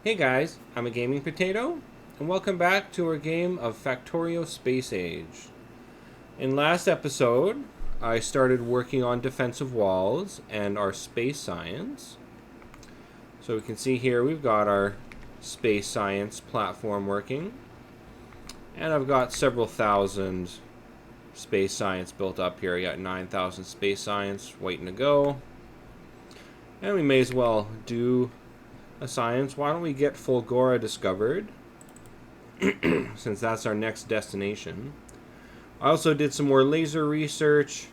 Hey guys, I'm a gaming potato, and welcome back to our game of Factorio Space Age. In last episode, I started working on defensive walls and our space science. So we can see here we've got our space science platform working, and I've got several thousand space science built up here. I got 9,000 space science waiting to go, and we may as well do a science. Why don't we get Fulgora discovered? Since that's our next destination. I also did some more laser research,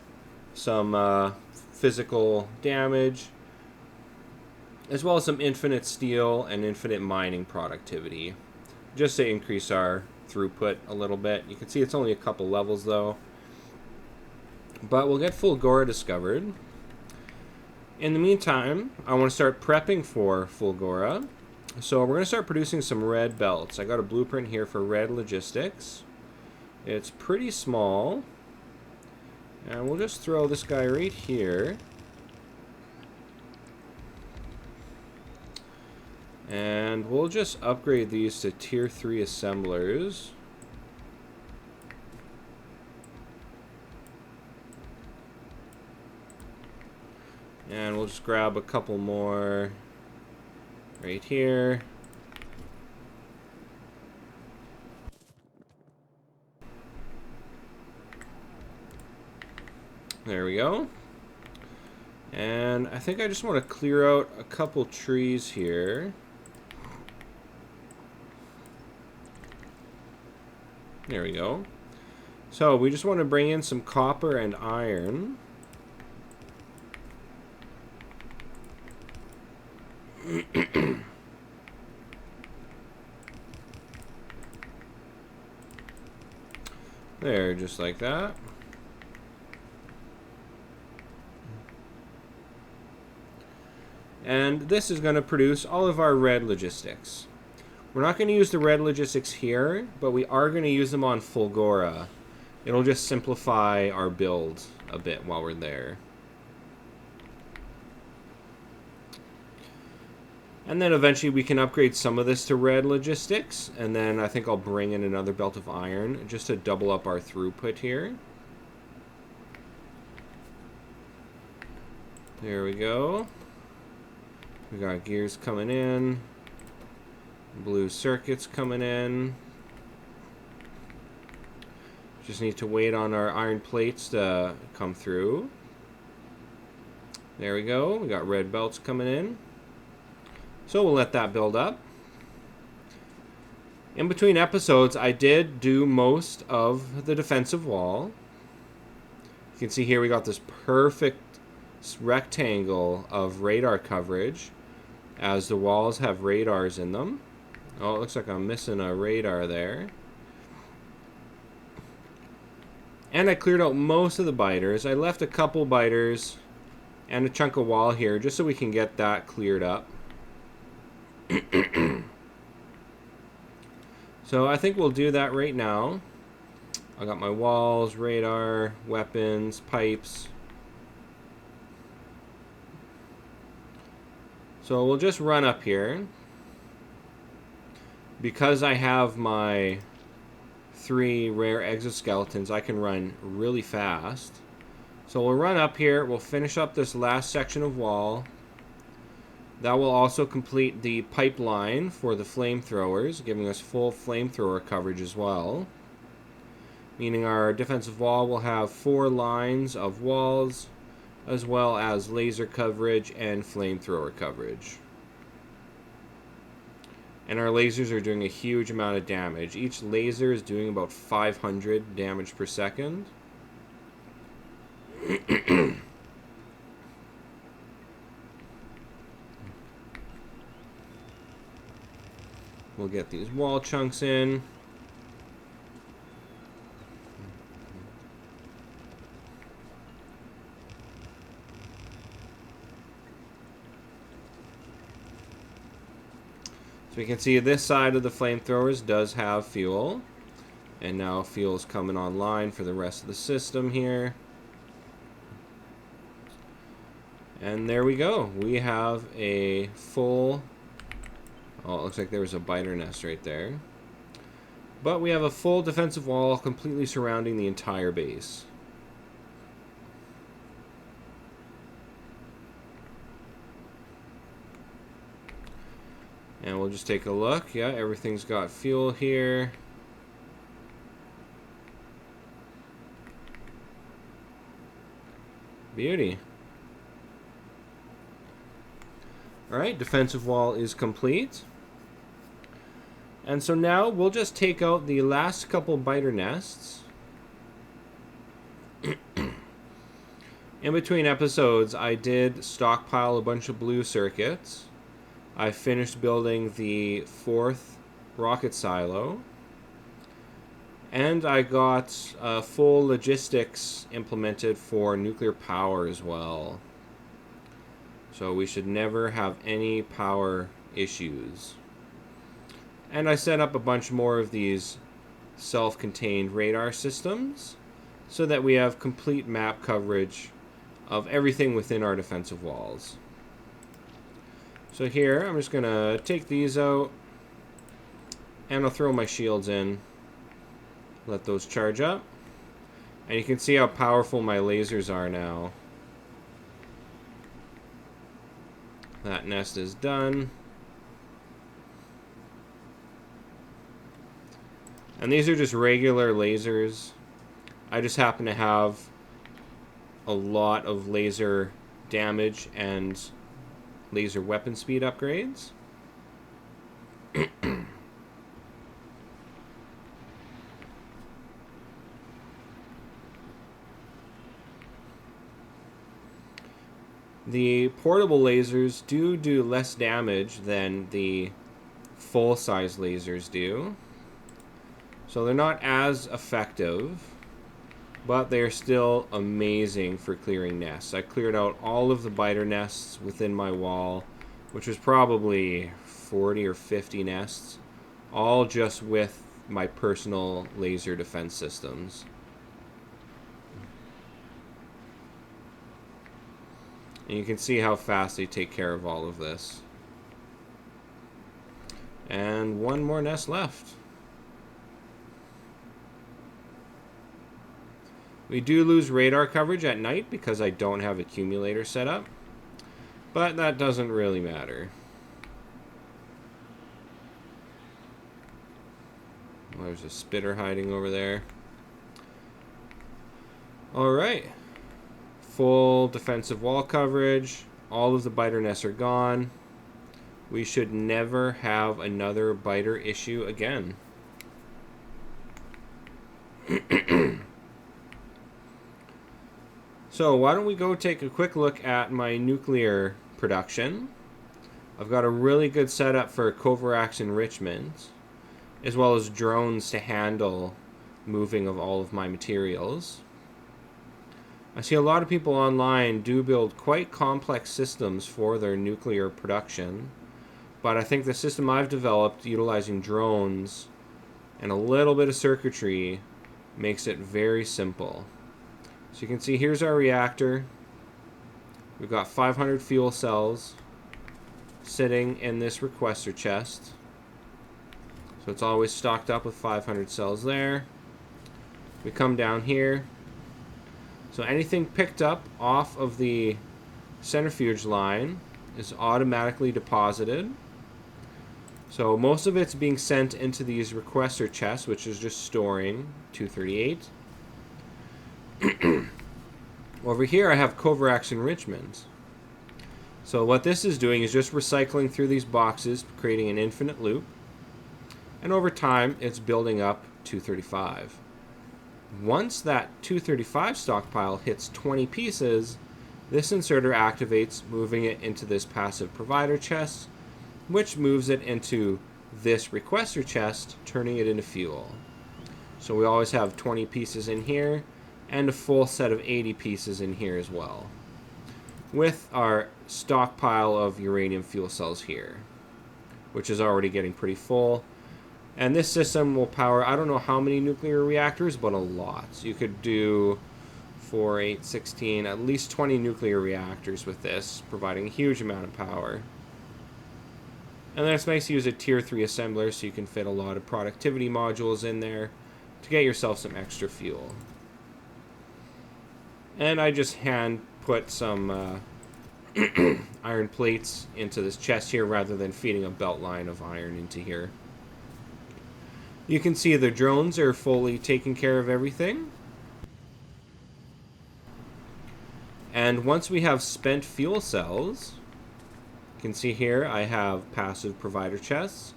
some physical damage, as well as some infinite steel and infinite mining productivity, just to increase our throughput a little bit. You can see it's only a couple levels though. But we'll get Fulgora discovered. In the meantime, I want to start prepping for Fulgora. So we're going to start producing some red belts. I got a blueprint here for red logistics. It's pretty small. And we'll just throw this guy right here. And we'll just upgrade these to tier 3 assemblers. And we'll just grab a couple more right here. There we go. And I think I just want to clear out a couple trees here. There we go. So we just want to bring in some copper and iron. There, just like that. And this is going to produce all of our red logistics. We're not going to use the red logistics here, but we are going to use them on Fulgora. It'll just simplify our build a bit while we're there. And then eventually we can upgrade some of this to red logistics. And then I think I'll bring in another belt of iron just to double up our throughput here. There we go. We got gears coming in. Blue circuits coming in. Just need to wait on our iron plates to come through. There we go. We got red belts coming in. So we'll let that build up. In between episodes, I did do most of the defensive wall. You can see here we got this perfect rectangle of radar coverage, as the walls have radars in them. Oh, it looks like I'm missing a radar there. And I cleared out most of the biters. I left a couple biters and a chunk of wall here just so we can get that cleared up. So I think we'll do that right now. I got my walls, radar, weapons, pipes. So we'll just run up here. Because I have my 3 rare exoskeletons, I can run really fast. So we'll run up here, we'll finish up this last section of wall. That will also complete the pipeline for the flamethrowers, giving us full flamethrower coverage as well. Meaning our defensive wall will have 4 lines of walls, as well as laser coverage and flamethrower coverage. And our lasers are doing a huge amount of damage. Each laser is doing about 500 damage per second. We'll get these wall chunks in. So we can see this side of the flamethrowers does have fuel. And now fuel is coming online for the rest of the system here. And there we go. We have a full... Oh, it looks like there was a biter nest right there. But we have a full defensive wall completely surrounding the entire base. And we'll just take a look. Yeah, everything's got fuel here. Beauty. Alright, defensive wall is complete. And so now we'll just take out the last couple biter nests. In between episodes, I did stockpile a bunch of blue circuits. I finished building the 4th rocket silo. And I got full logistics implemented for nuclear power as well. So we should never have any power issues. And I set up a bunch more of these self-contained radar systems so that we have complete map coverage of everything within our defensive walls. So here, I'm just going to take these out and I'll throw my shields in. Let those charge up. And you can see how powerful my lasers are now. That nest is done. And these are just regular lasers. I just happen to have a lot of laser damage and laser weapon speed upgrades. The portable lasers do less damage than the full-size lasers do. So they're not as effective, but they're still amazing for clearing nests. I cleared out all of the biter nests within my wall, which was probably 40 or 50 nests, all just with my personal laser defense systems. And you can see how fast they take care of all of this. And one more nest left. We do lose radar coverage at night because I don't have accumulator set up, but that doesn't really matter. Oh, there's a spitter hiding over there. Alright. Full defensive wall coverage. All of the biter nests are gone. We should never have another biter issue again. So why don't we go take a quick look at my nuclear production. I've got a really good setup for Coverax enrichment, as well as drones to handle moving of all of my materials. I see a lot of people online do build quite complex systems for their nuclear production, but I think the system I've developed utilizing drones and a little bit of circuitry makes it very simple. So you can see here's our reactor. We've got 500 fuel cells sitting in this requester chest. So it's always stocked up with 500 cells there. We come down here. So anything picked up off of the centrifuge line is automatically deposited. So most of it's being sent into these requester chests, which is just storing 238. Over here I have Coverax enrichment. So what this is doing is just recycling through these boxes, creating an infinite loop. And over time it's building up 235. Once that 235 stockpile hits 20 pieces, this inserter activates, moving it into this passive provider chest, which moves it into this requester chest, turning it into fuel. So we always have 20 pieces in here, and a full set of 80 pieces in here as well, with our stockpile of uranium fuel cells here, which is already getting pretty full. And this system will power, I don't know how many nuclear reactors, but a lot. So you could do 4, 8, 16, at least 20 nuclear reactors with this, providing a huge amount of power. And then it's nice to use a tier 3 assembler so you can fit a lot of productivity modules in there to get yourself some extra fuel. And I just hand put some iron plates into this chest here rather than feeding a belt line of iron into here. You can see the drones are fully taking care of everything. And once we have spent fuel cells, you can see here I have passive provider chests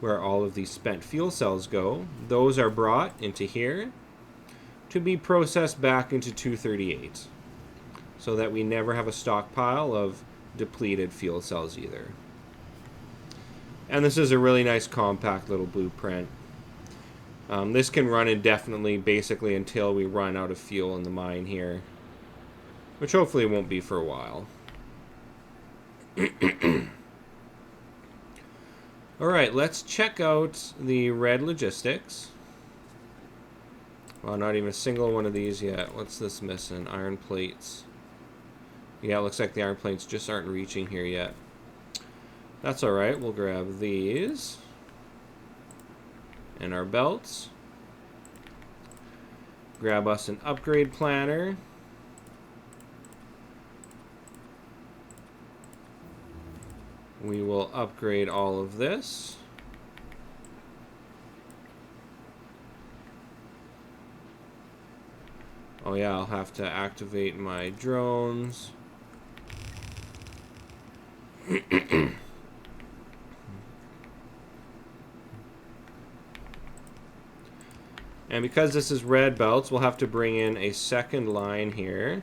where all of these spent fuel cells go. Those are brought into here to be processed back into 238 so that we never have a stockpile of depleted fuel cells either. And this is a really nice compact little blueprint. This can run indefinitely basically until we run out of fuel in the mine here, which hopefully won't be for a while. Alright, let's check out the red logistics. Well, not even a single one of these yet. What's this missing? Iron plates. Yeah, it looks like the iron plates just aren't reaching here yet. That's alright, we'll grab these. And our belts. Grab us an upgrade planner. We will upgrade all of this. Oh yeah, I'll have to activate my drones. And because this is red belts, we'll have to bring in a second line here.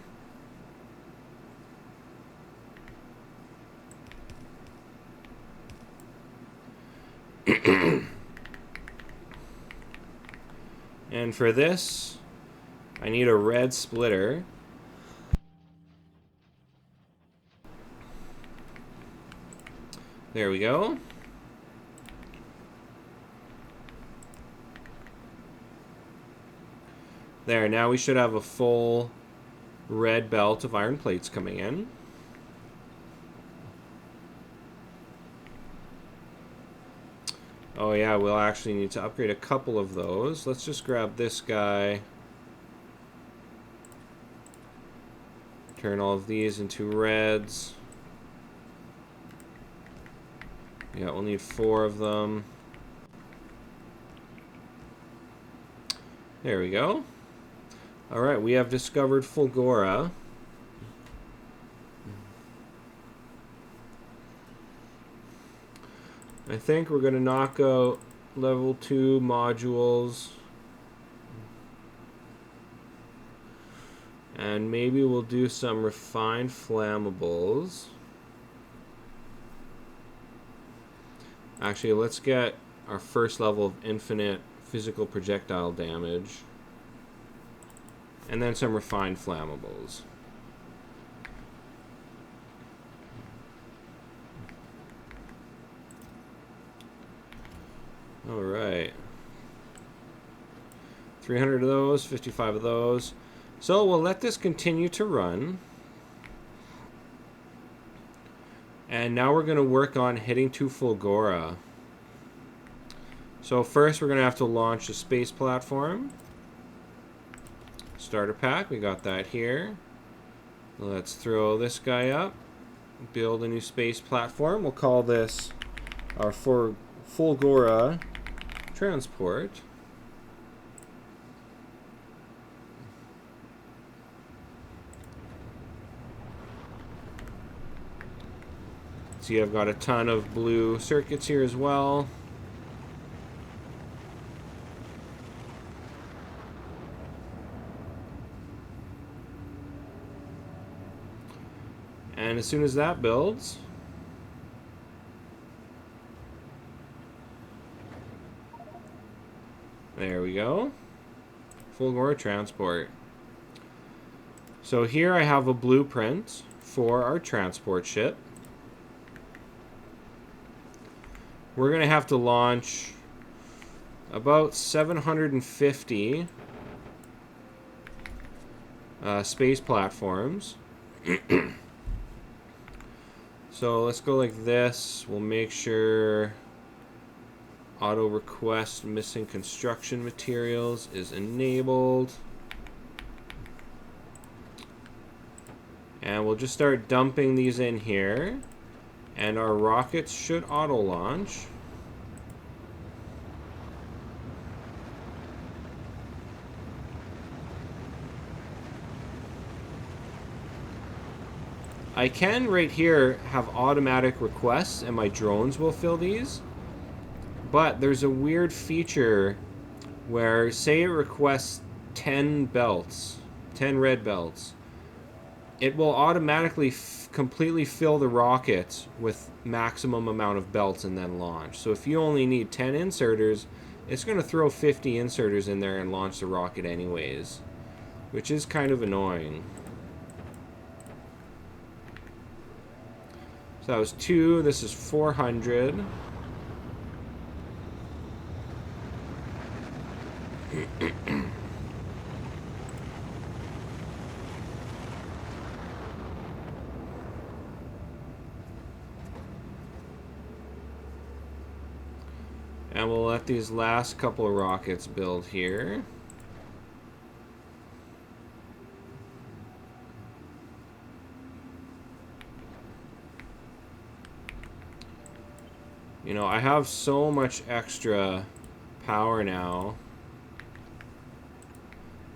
And for this, I need a red splitter. There we go. There, now we should have a full red belt of iron plates coming in. Oh yeah, we'll actually need to upgrade a couple of those. Let's just grab this guy. Turn all of these into reds. Yeah, we'll need 4 of them. There we go. Alright, we have discovered Fulgora. I think we're going to knock out level 2 modules. And maybe we'll do some refined flammables. Actually, let's get our first level of infinite physical projectile damage. And then some refined flammables. Alright. 300 of those, 55 of those. So we'll let this continue to run. And now we're going to work on heading to Fulgora. So first we're going to have to launch the space platform. Starter pack, we got that here. Let's throw this guy up. Build a new space platform. We'll call this our Fulgora transport. See, I've got a ton of blue circuits here as well. And as soon as that builds, there we go. Fulgora transport. So here I have a blueprint for our transport ship. We're going to have to launch about 750 space platforms. So let's go like this. We'll make sure auto request missing construction materials is enabled. And we'll just start dumping these in here. And our rockets should auto launch. I can right here have automatic requests and my drones will fill these. But there's a weird feature where, say it requests 10 belts, 10 red belts. It will automatically completely fill the rocket with maximum amount of belts and then launch. So if you only need 10 inserters, it's going to throw 50 inserters in there and launch the rocket anyways, which is kind of annoying. So that was 2, this is 400. And we'll let these last couple of rockets build here. You know, I have so much extra power now.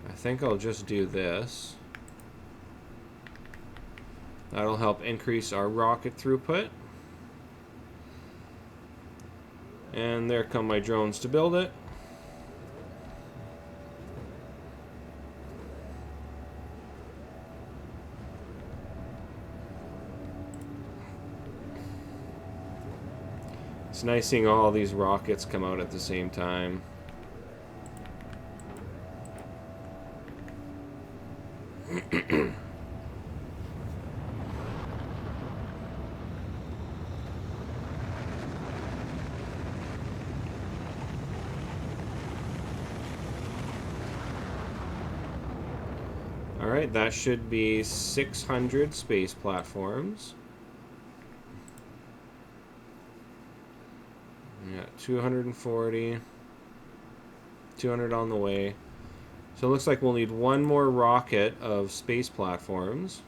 I think I'll just do this. That'll help increase our rocket throughput. And there come my drones to build it. It's nice seeing all these rockets come out at the same time. Alright, that should be 600 space platforms. Yeah, 240. 200 on the way. So it looks like we'll need one more rocket of space platforms.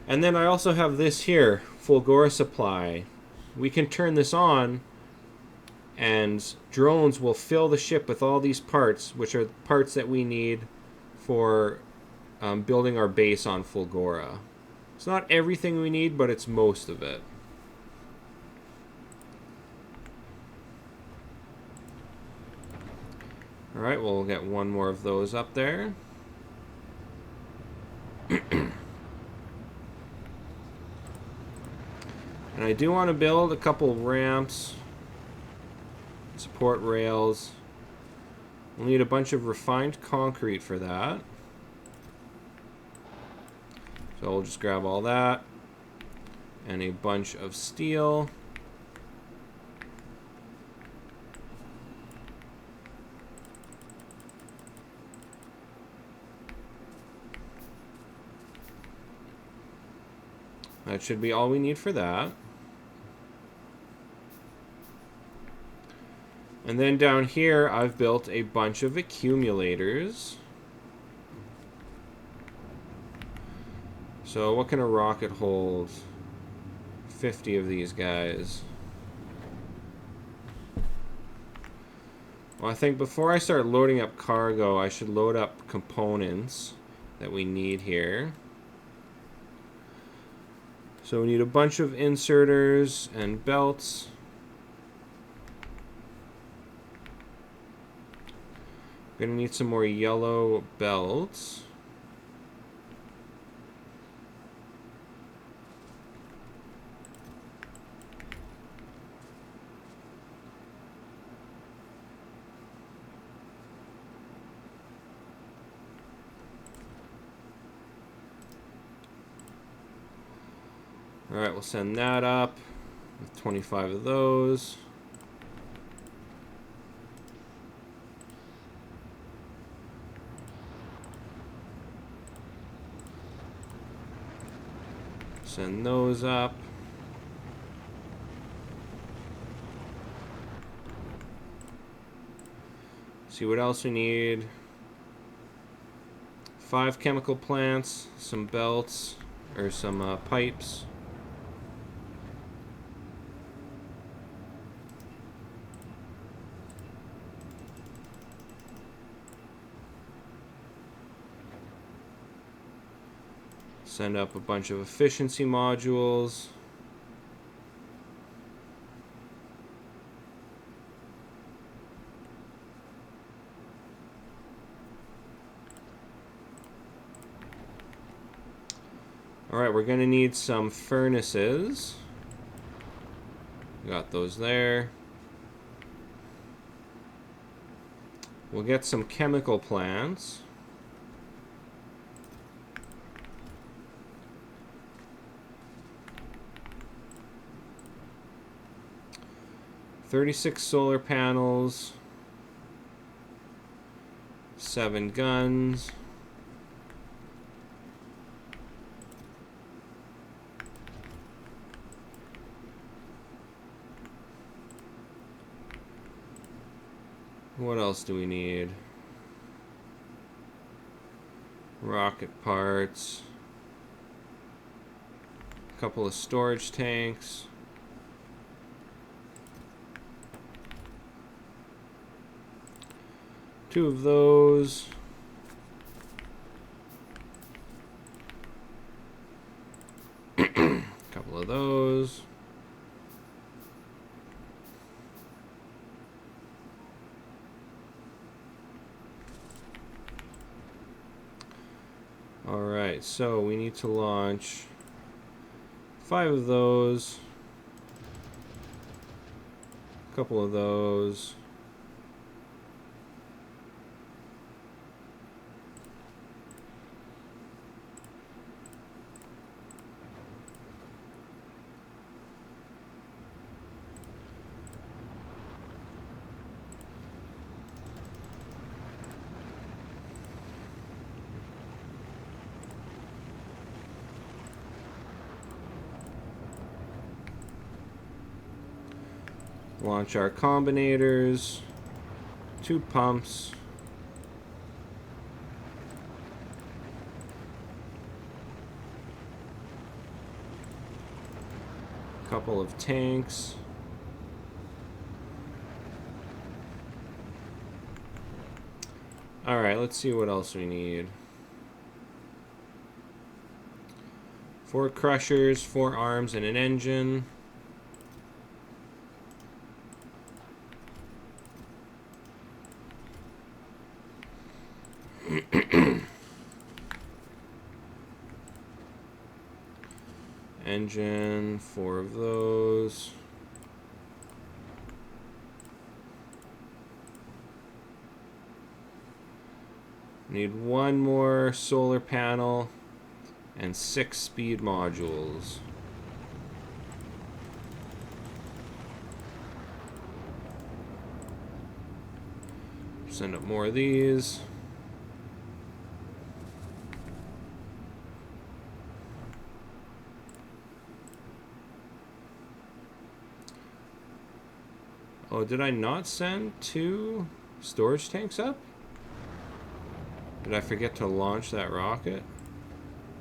And then I also have this here, Fulgora supply. We can turn this on and drones will fill the ship with all these parts, which are parts that we need for building our base on Fulgora. It's not everything we need, but it's most of it. Alright, we'll get one more of those up there. And I do want to build a couple ramps, support rails. We'll need a bunch of refined concrete for that. So we'll just grab all that and a bunch of steel. That should be all we need for that. And then down here, I've built a bunch of accumulators. So what can a rocket hold? 50 of these guys. Well, I think before I start loading up cargo, I should load up components that we need here. So we need a bunch of inserters and belts. Gonna need some more yellow belts. Alright, we'll send that up with 25 of those. Send those up. See what else we need. 5 chemical plants, some belts, or some pipes. Send up a bunch of efficiency modules. Alright, we're going to need some furnaces. Got those there. We'll get some chemical plants. "36 solar panels, 7 guns, what else do we need? Rocket parts, a couple of storage tanks. Two of those. Couple of those. Alright, so we need to launch 5 of those. A couple of those. Launch our combinators, 2 pumps, a couple of tanks, alright, let's see what else we need. 4 crushers, 4 arms, and an engine. Engine, 4 of those. Need 1 more solar panel and 6 speed modules. Send up more of these. Oh, did I not send 2 storage tanks up? Did I forget to launch that rocket?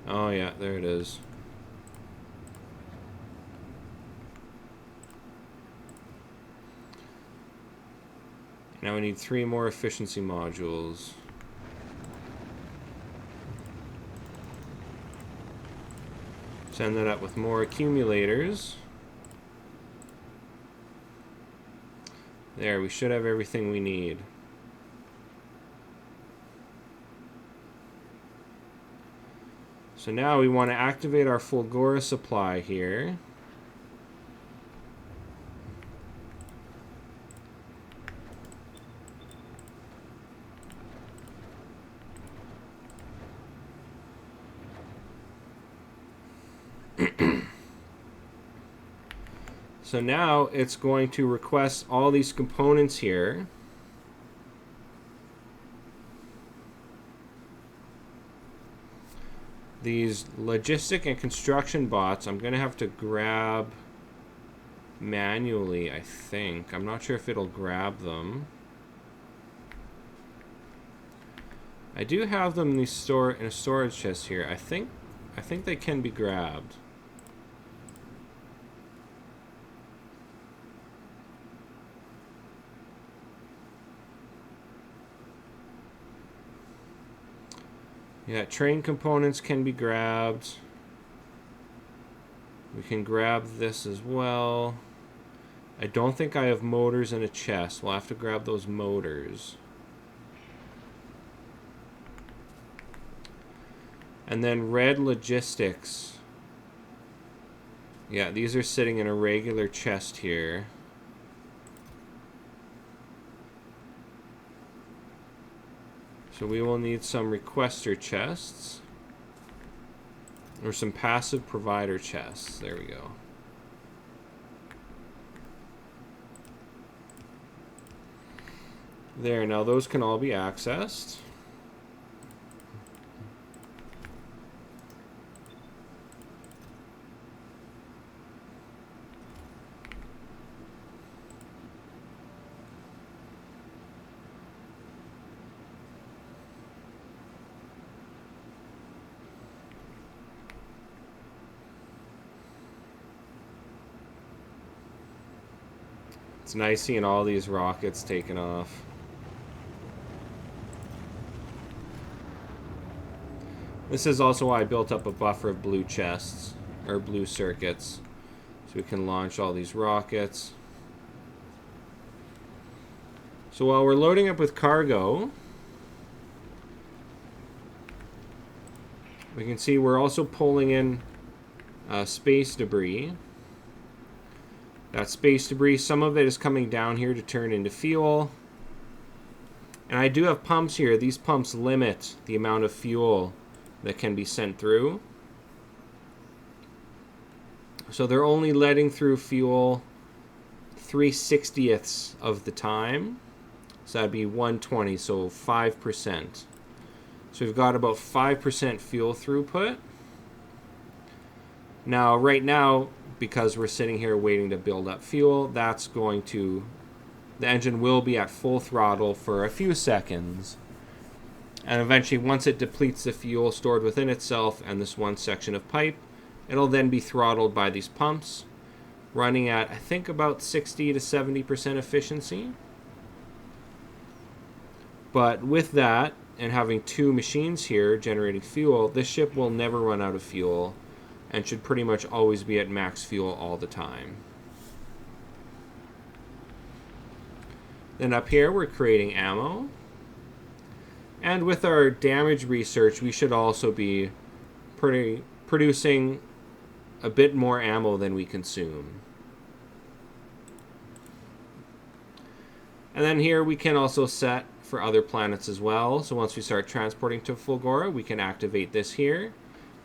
Oh yeah, there it is. Now we need 3 more efficiency modules. Send that up with more accumulators. There, we should have everything we need. So now we want to activate our Fulgora supply here. So now it's going to request all these components here. These logistic and construction bots, I'm going to have to grab manually, I think. I'm not sure if it'll grab them. I do have them in a storage chest here. I think they can be grabbed. Yeah, train components can be grabbed. We can grab this as well. I don't think I have motors in a chest. We'll have to grab those motors. And then red logistics. Yeah, these are sitting in a regular chest here. So we will need some requester chests. Or some passive provider chests. There we go. There, now those can all be accessed. It's nice seeing all these rockets taken off. This is also why I built up a buffer of blue chests, or blue circuits, so we can launch all these rockets. So while we're loading up with cargo, we can see we're also pulling in space debris. That space debris, some of it is coming down here to turn into fuel. And I do have pumps here. These pumps limit the amount of fuel that can be sent through. So they're only letting through fuel 3/60ths of the time. So that'd be 120, so 5%. So we've got about 5% fuel throughput. Now, right now, because we're sitting here waiting to build up fuel, the engine will be at full throttle for a few seconds. And eventually, once it depletes the fuel stored within itself and this one section of pipe, it'll then be throttled by these pumps, running at, I think, about 60 to 70% efficiency. But with that, and having two machines here generating fuel, this ship will never run out of fuel and should pretty much always be at max fuel all the time. Then up here, we're creating ammo. And with our damage research, we should also be producing a bit more ammo than we consume. And then here we can also set for other planets as well. So once we start transporting to Fulgora, we can activate this here.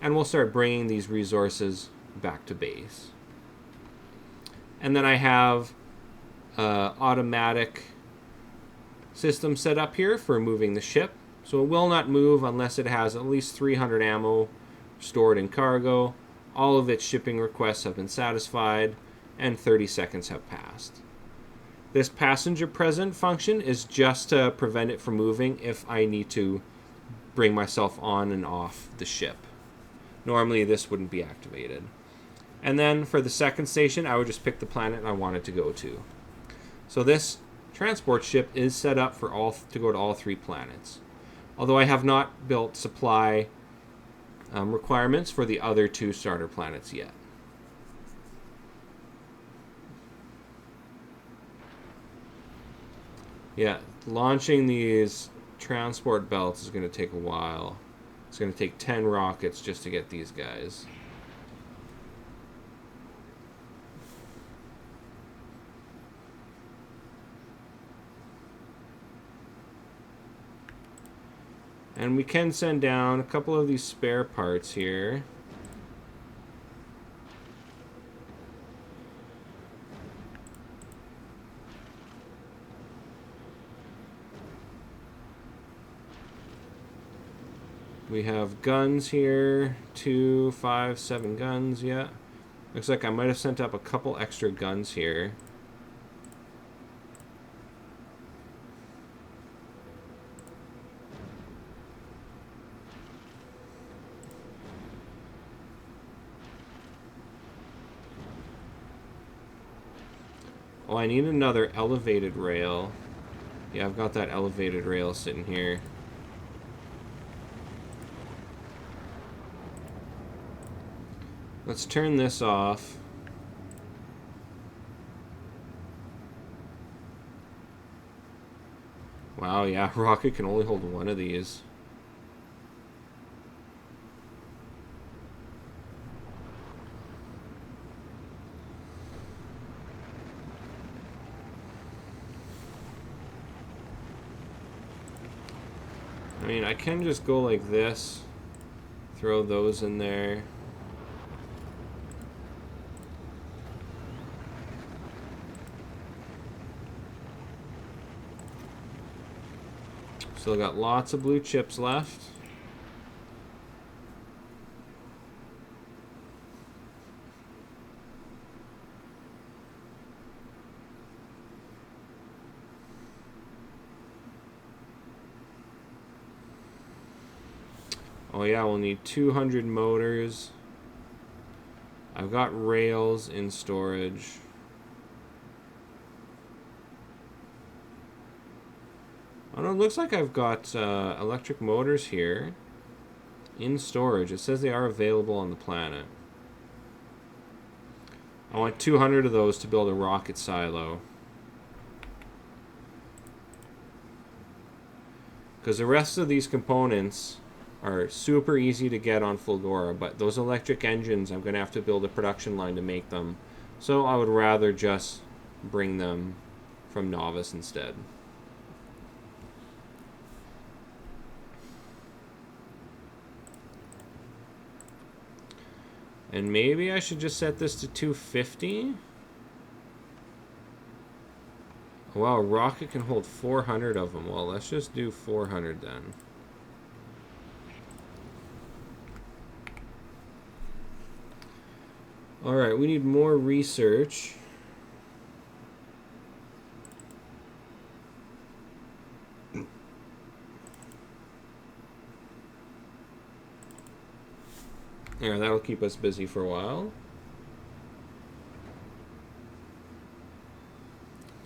And we'll start bringing these resources back to base. And then I have automatic system set up here for moving the ship. So it will not move unless it has at least 300 ammo stored in cargo. All of its shipping requests have been satisfied, and 30 seconds have passed. This passenger present function is just to prevent it from moving if I need to bring myself on and off the ship. Normally this wouldn't be activated. And then for the second station, I would just pick the planet I wanted to go to. So this transport ship is set up for to go to all three planets. Although I have not built supply requirements for the other two starter planets yet. Yeah, launching these transport belts is going to take a while. It's going to take 10 rockets just to get these guys. And we can send down a couple of these spare parts here. We have guns here. 2, 5, 7 guns, yeah. Looks like I might have sent up a couple extra guns here. Oh, I need another elevated rail. Yeah, I've got that elevated rail sitting here. Let's turn this off. Wow, yeah, rocket can only hold one of these. I mean, I can just go like this, throw those in there. Still got lots of blue chips left. Oh yeah, we'll need 200 motors. I've got rails in storage. Oh no, it looks like I've got electric motors here in storage. It says they are available on the planet. I want 200 of those to build a rocket silo. Because the rest of these components are super easy to get on Fulgora, but those electric engines, I'm going to have to build a production line to make them. So I would rather just bring them from Novice instead. And maybe I should just set this to 250. Wow, a rocket can hold 400 of them. Well, let's just do 400 then. Alright, we need more research. Yeah, that'll keep us busy for a while.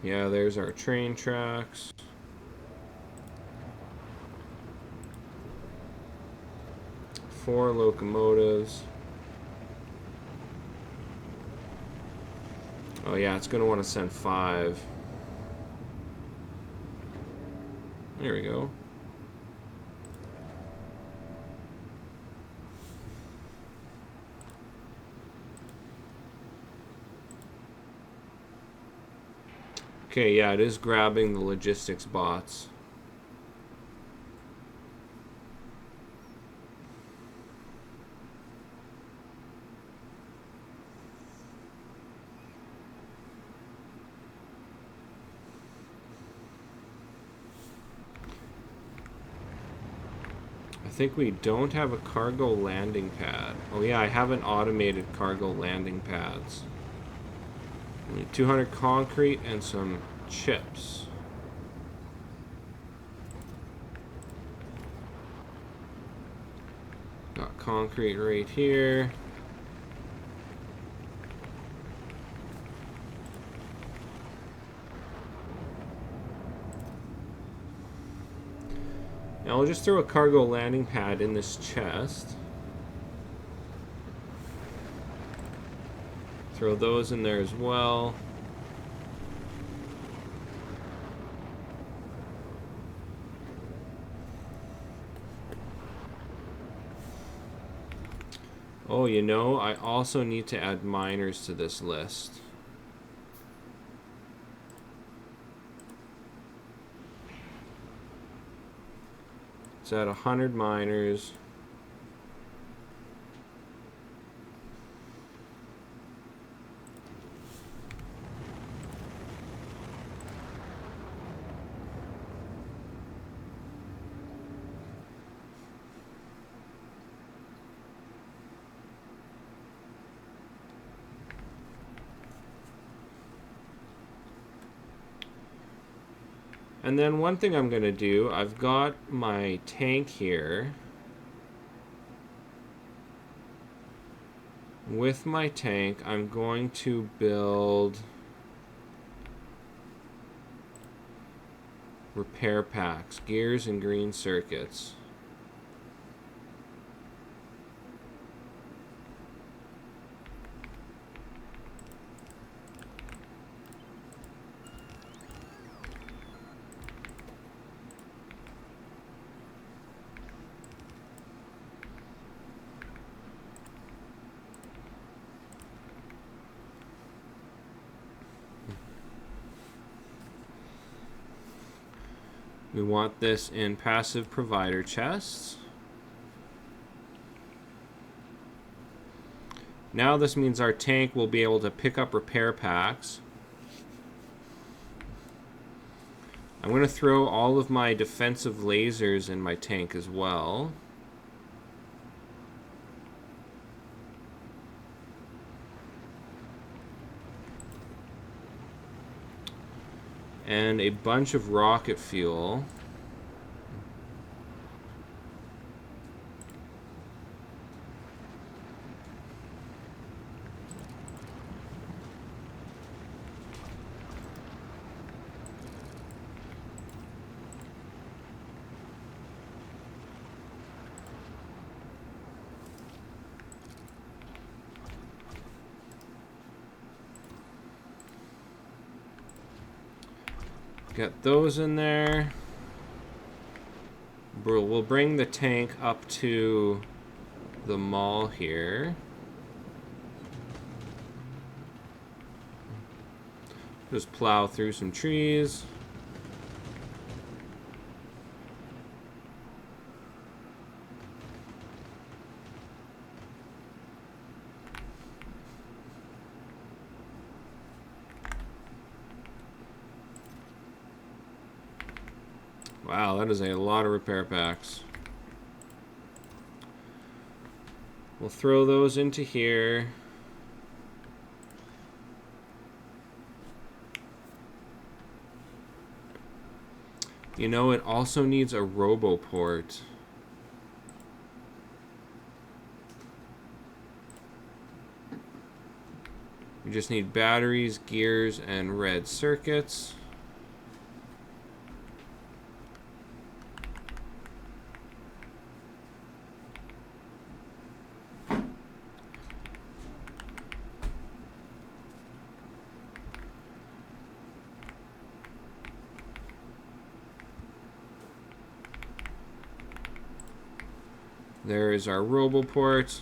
Yeah, there's our train tracks. Four locomotives. Oh yeah, it's going to want to send 5. There we go. Okay, yeah, it is grabbing the logistics bots. I think we don't have a cargo landing pad. Oh yeah, I have an automated cargo landing pads. We need 200 concrete and some chips. Got concrete right here. Now I'll just throw a cargo landing pad in this chest. Throw those in there as well. Oh, you know, I also need to add miners to this list. Let's add 100 miners. And then one thing I'm going to do, I've got my tank here. With my tank, I'm going to build repair packs, gears and green circuits. We want this in passive provider chests. Now this means our tank will be able to pick up repair packs. I'm going to throw all of my defensive lasers in my tank as well. And a bunch of rocket fuel. Get those in there. We'll bring the tank up to the mall here. Just plow through some trees. Wow, that is a lot of repair packs. We'll throw those into here. You know, it also needs a roboport. We just need batteries, gears, and red circuits. There is our roboport.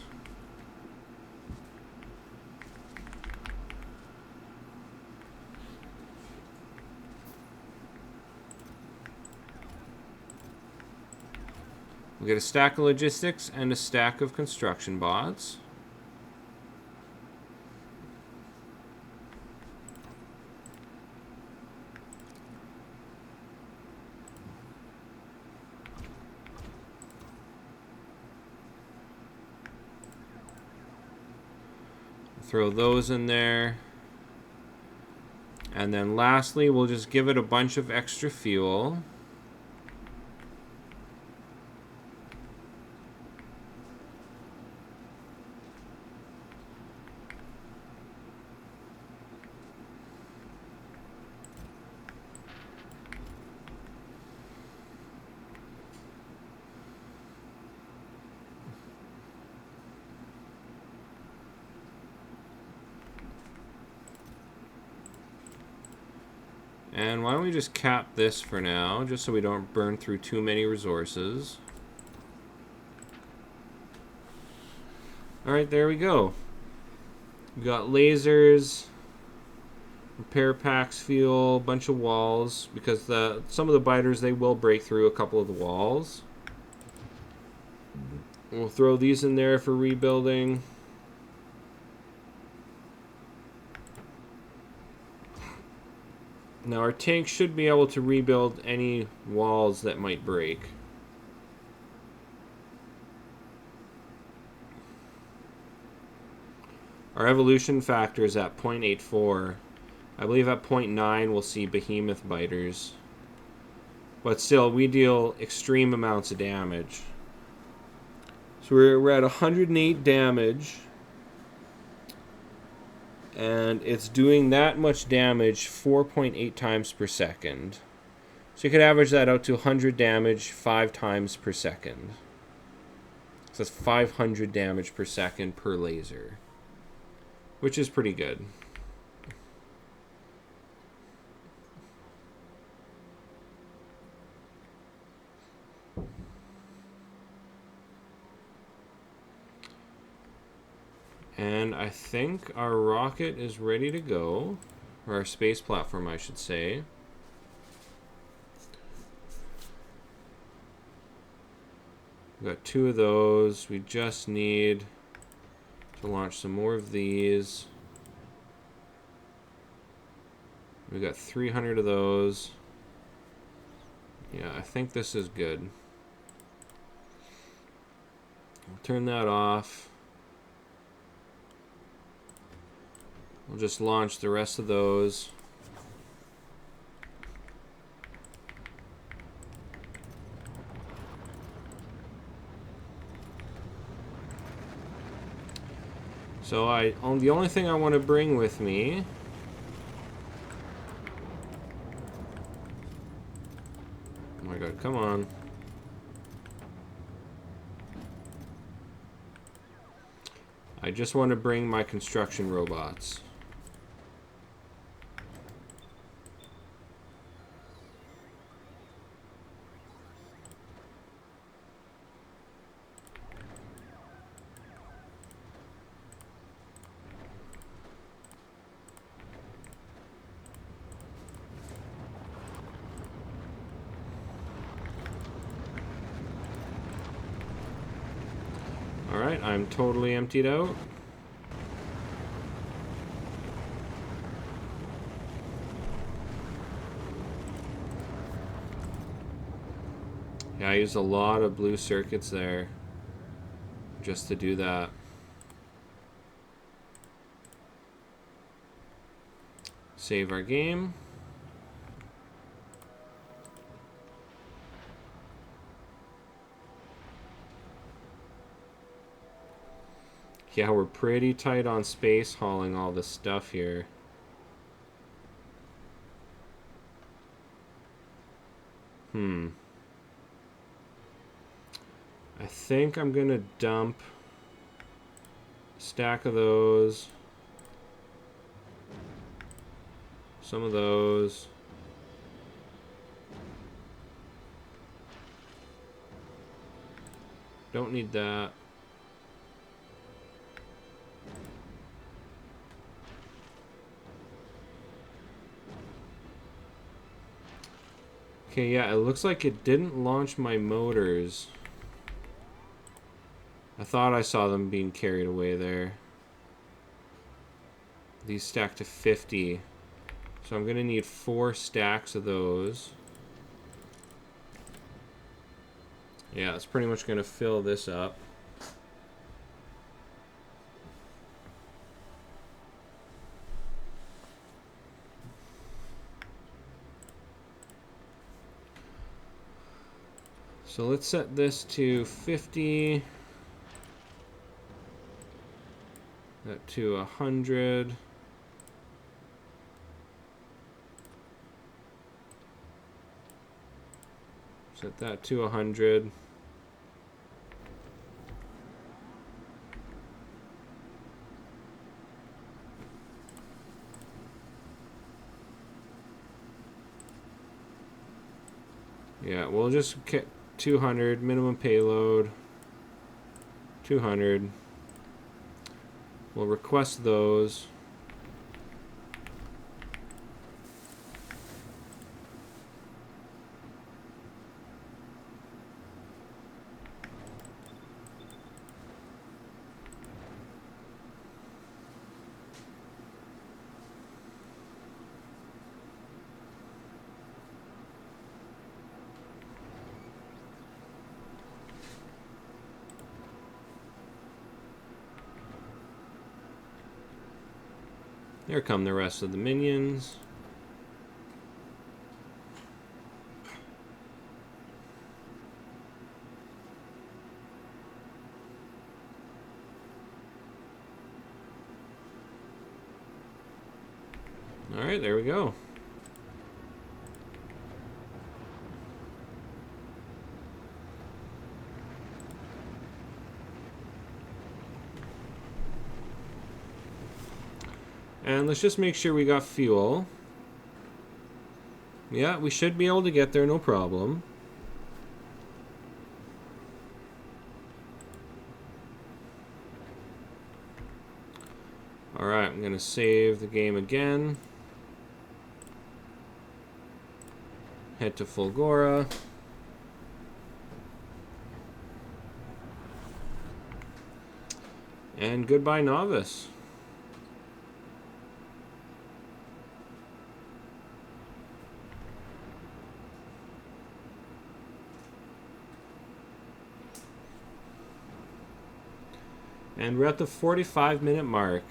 We'll get a stack of logistics and a stack of construction bots. Throw those in there. And then lastly, we'll just give it a bunch of extra fuel. And why don't we just cap this for now, just so we don't burn through too many resources. Alright, there we go. We got lasers, repair packs, fuel, bunch of walls, because some of the biters, they will break through a couple of the walls. We'll throw these in there for rebuilding. Now our tank should be able to rebuild any walls that might break. Our evolution factor is at 0.84. I believe at 0.9 we'll see behemoth biters. But still, we deal extreme amounts of damage. So we're at 108 damage. And it's doing that much damage 4.8 times per second. So you could average that out to 100 damage 5 times per second. So that's 500 damage per second per laser, which is pretty good. And I think our rocket is ready to go, or our space platform, I should say. We've got 2 of those. We just need to launch some more of these. We've got 300 of those. Yeah, I think this is good. I'll turn that off. We'll just launch the rest of those. So the only thing I want to bring with me oh my god, come on. I just want to bring my construction robots. Alright, I'm totally emptied out. Yeah, I used a lot of blue circuits there just to do that. Save our game. Yeah, we're pretty tight on space hauling all this stuff here. I think I'm gonna dump a stack of those. Some of those. Don't need that. Okay, yeah, it looks like it didn't launch my motors. I thought I saw them being carried away there. These stack to 50. So I'm going to need 4 stacks of those. Yeah, it's pretty much going to fill this up. So let's set this to 50. That to 100. Set that to 100. Yeah, we'll just get 200 minimum payload. 200. We'll request those. Here come the rest of the minions. Alright, there we go. And let's just make sure we got fuel. Yeah, we should be able to get there, no problem. Alright, I'm going to save the game again. Head to Fulgora. And goodbye, Novice. And we're at the 45-minute mark.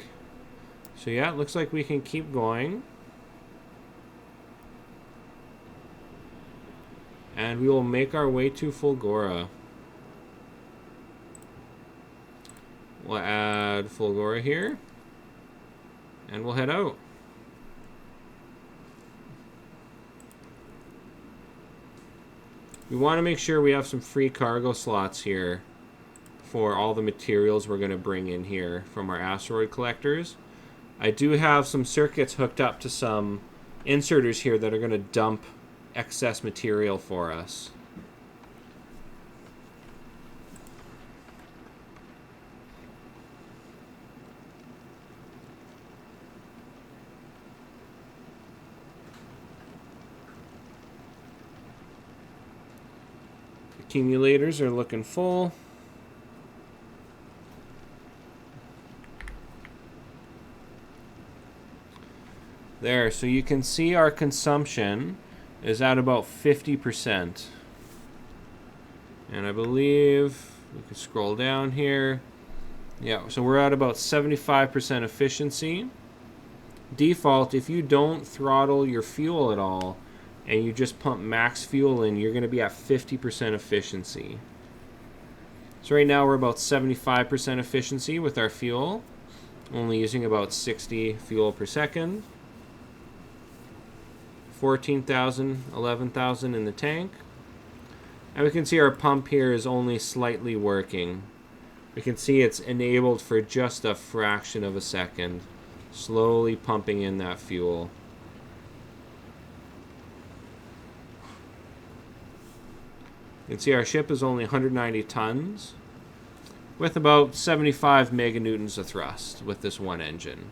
So yeah, it looks like we can keep going. And we will make our way to Fulgora. We'll add Fulgora here. And we'll head out. We want to make sure we have some free cargo slots here for all the materials we're going to bring in here from our asteroid collectors. I do have some circuits hooked up to some inserters here that are going to dump excess material for us. Accumulators are looking full. There, so you can see our consumption is at about 50%. And I believe we could scroll down here. Yeah, so we're at about 75% efficiency. Default, if you don't throttle your fuel at all and you just pump max fuel in, you're going to be at 50% efficiency. So right now we're about 75% efficiency with our fuel, only using about 60 fuel per second. 14,000, 11,000 in the tank. And we can see our pump here is only slightly working. We can see it's enabled for just a fraction of a second, slowly pumping in that fuel. You can see our ship is only 190 tons with about 75 meganewtons of thrust with this one engine.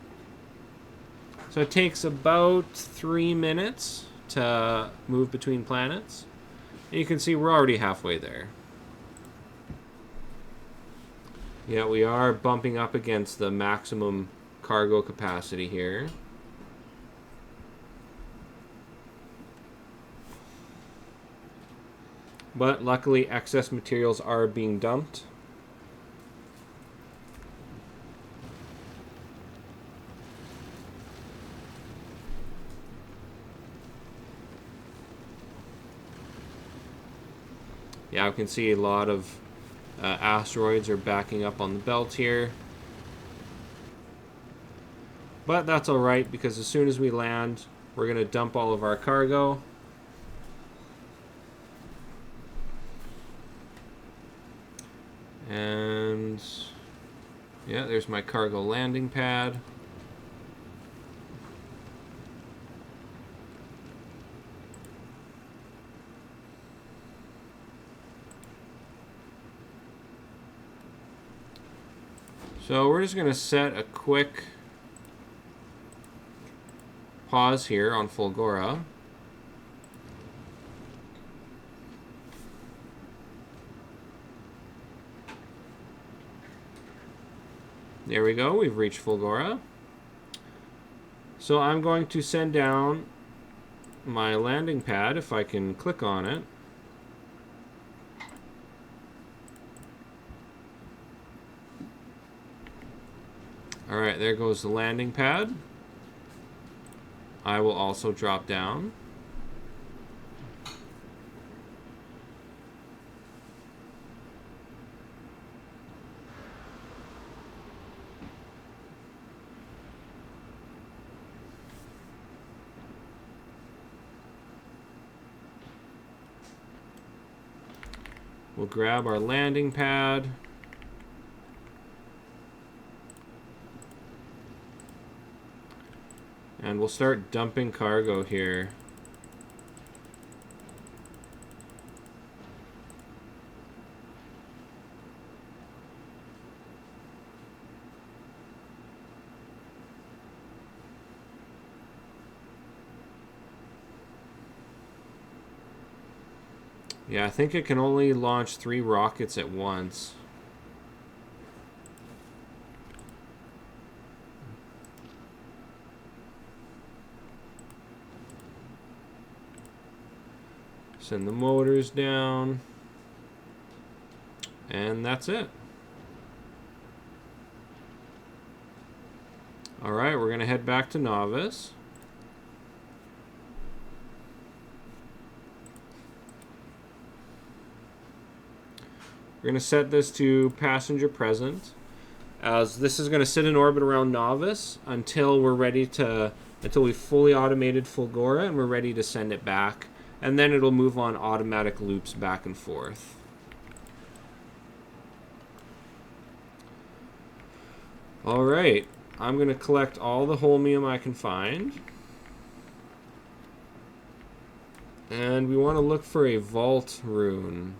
So it takes about 3 minutes to move between planets. And you can see we're already halfway there. Yeah, we are bumping up against the maximum cargo capacity here. But luckily, excess materials are being dumped. Yeah, we can see a lot of asteroids are backing up on the belt here. But that's alright, because as soon as we land, we're going to dump all of our cargo. And yeah, there's my cargo landing pad. So we're just going to set a quick pause here on Fulgora. There we go, we've reached Fulgora. So I'm going to send down my landing pad, if I can click on it. Alright, there goes the landing pad. I will also drop down. We'll grab our landing pad. And we'll start dumping cargo here. Yeah, I think it can only launch 3 rockets at once. Send the motors down. And that's it. Alright, we're going to head back to Novice. We're going to set this to passenger present, as this is going to sit in orbit around Novice until we're ready to, until we've fully automated Fulgora and we're ready to send it back. And then it'll move on automatic loops back and forth. Alright, I'm going to collect all the holmium I can find. And we want to look for a vault rune.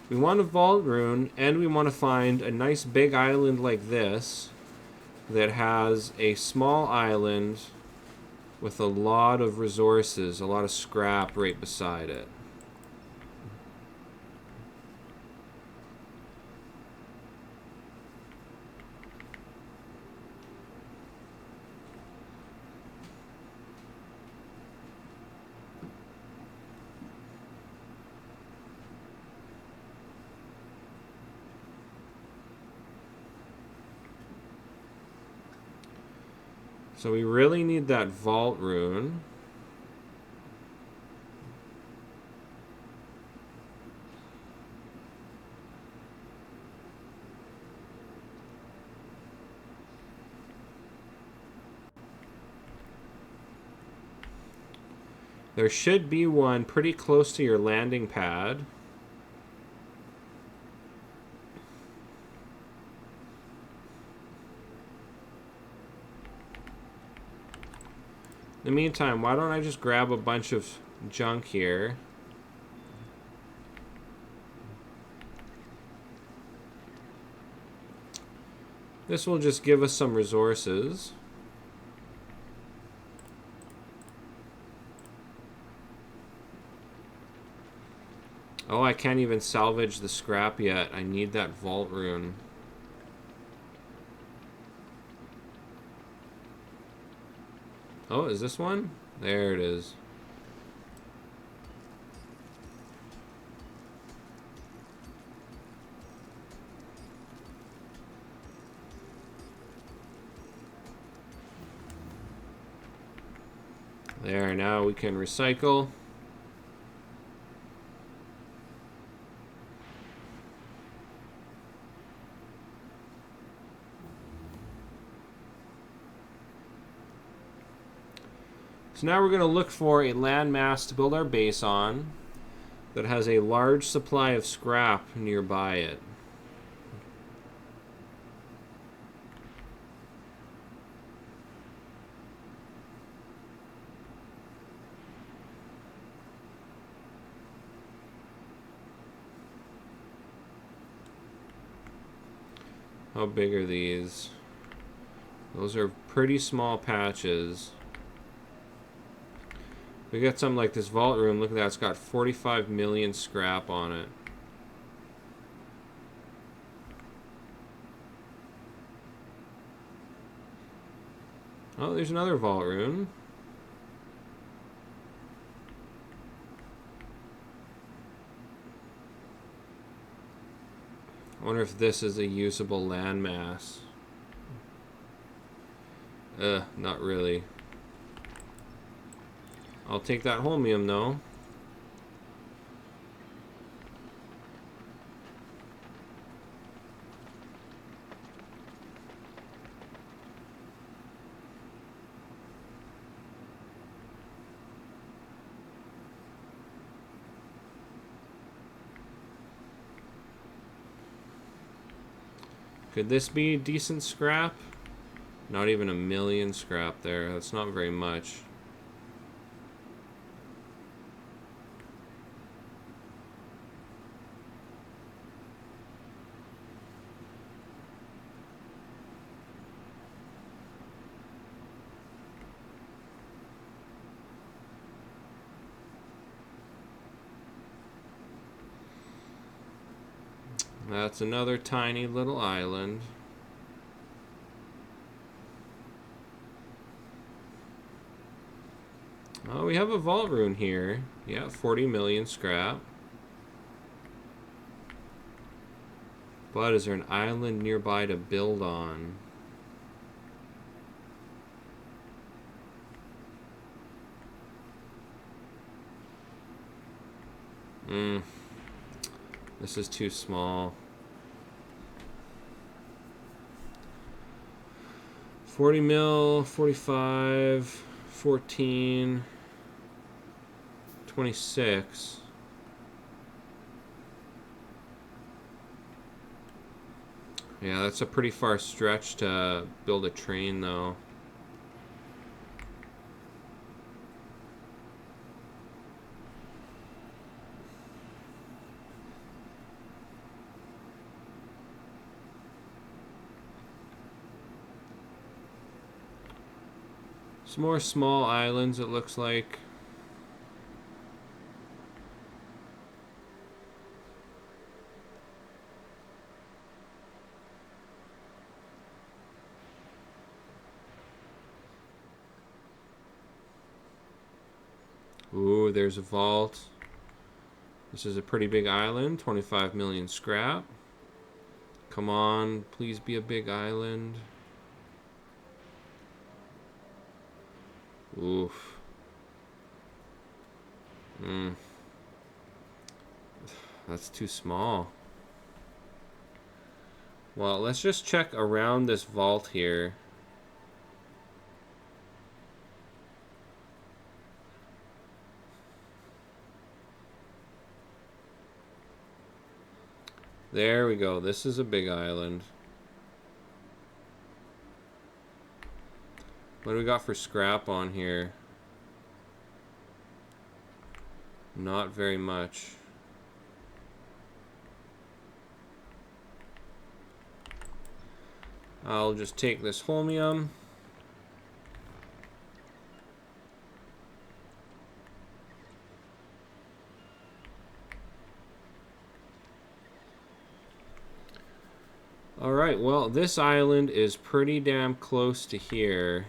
We want a vault rune, and we want to find a nice big island like this that has a small island with a lot of resources, a lot of scrap right beside it. So we really need that vault rune. There should be one pretty close to your landing pad. In the meantime, why don't I just grab a bunch of junk here? This will just give us some resources. Oh, I can't even salvage the scrap yet. I need that vault rune. Oh, is this one? There it is. There, now we can recycle. So now we're going to look for a landmass to build our base on that has a large supply of scrap nearby it. How big are these? Those are pretty small patches. We got something like this vault room. Look at that. It's got 45 million scrap on it. Oh, there's another vault room. I wonder if this is a usable landmass. Not really. I'll take that holmium though. Could this be decent scrap? Not even 1,000,000 scrap there. That's not very much. That's another tiny little island. Oh, we have a vault rune here. Yeah, 40,000,000 scrap. But is there an island nearby to build on? This is too small. 40 mil, 45, 14, 26. Yeah, that's a pretty far stretch to build a train, though. Some more small islands, it looks like. Ooh, there's a vault. This is a pretty big island. 25,000,000 scrap. Come on, please be a big island. Oof. That's too small. Well, let's just check around this vault here. There we go. This is a big island. What do we got for scrap on here? Not very much. I'll just take this holmium. Alright, well, this island is pretty damn close to here.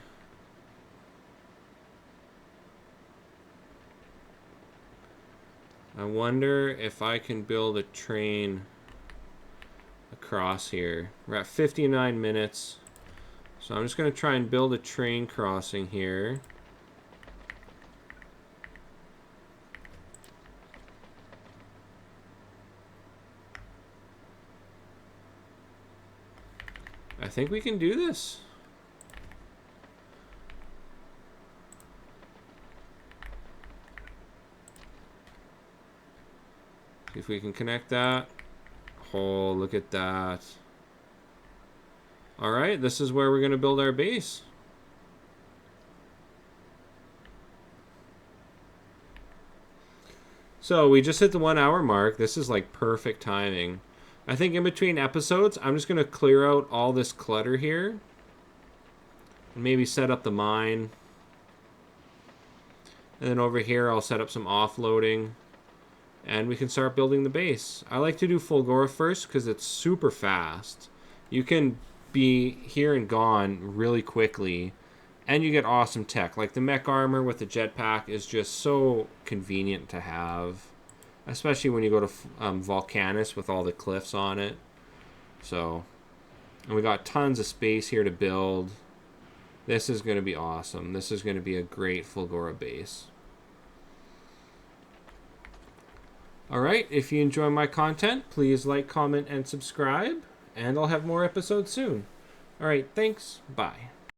I wonder if I can build a train across here. We're at 59 minutes. So I'm just going to try and build a train crossing here. I think we can do this. See if we can connect that. Oh, look at that. Alright, this is where we're going to build our base. So we just hit the 1 hour mark. This is like perfect timing. I think in between episodes, I'm just going to clear out all this clutter here. And maybe set up the mine. And then over here, I'll set up some offloading. And we can start building the base. I like to do Fulgora first because it's super fast. You can be here and gone really quickly. And you get awesome tech. Like the mech armor with the jetpack is just so convenient to have. Especially when you go to Volcanus with all the cliffs on it. So, and we got tons of space here to build. This is going to be awesome. This is going to be a great Fulgora base. Alright, if you enjoy my content, please like, comment, and subscribe. And I'll have more episodes soon. Alright, thanks. Bye.